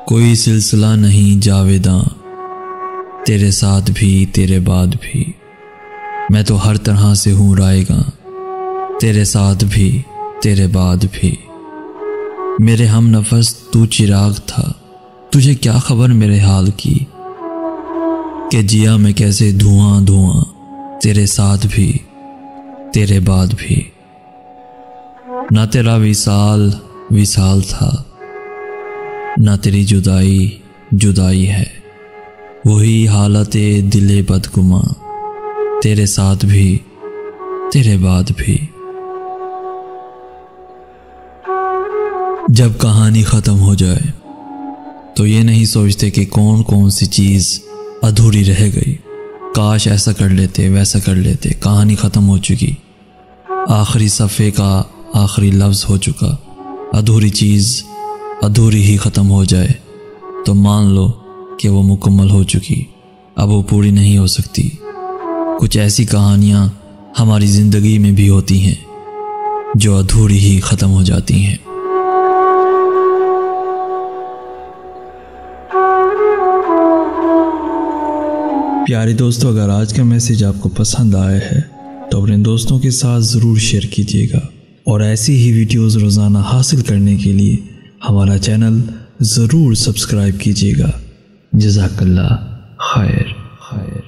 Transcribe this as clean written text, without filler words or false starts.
کوئی سلسلہ نہیں جاویداں، تیرے ساتھ بھی تیرے بعد بھی، میں تو ہر طرح سے ہوں رائے گاں، تیرے ساتھ بھی تیرے بعد بھی۔ میرے ہم نفس تو چراغ تھا، تجھے کیا خبر میرے حال کی، کہ جیا میں کیسے دھواں دھواں، تیرے ساتھ بھی تیرے بعد بھی۔ نہ تیرا وصال وصال تھا، نہ تیری جدائی جدائی ہے، وہی حالت دل بدگماں، تیرے ساتھ بھی تیرے بعد بھی۔ جب کہانی ختم ہو جائے تو یہ نہیں سوچتے کہ کون کون سی چیز ادھوری رہ گئی، کاش ایسا کر لیتے ویسا کر لیتے، کہانی ختم ہو چکی، آخری صفحے کا آخری لفظ ہو چکا، ادھوری چیز ادھوری ہی ختم ہو جائے تو مان لو کہ وہ مکمل ہو چکی، اب وہ پوری نہیں ہو سکتی۔ کچھ ایسی کہانیاں ہماری زندگی میں بھی ہوتی ہیں جو ادھوری ہی ختم ہو جاتی ہیں۔ پیارے دوستو، اگر آج کا میسیج آپ کو پسند آیا ہے تو اپنے دوستوں کے ساتھ ضرور شیئر کیجیے گا، اور ایسی ہی ویڈیوز روزانہ حاصل کرنے کے لیے ہمارا چینل ضرور سبسکرائب کیجیے گا۔ جزاک اللہ خیر۔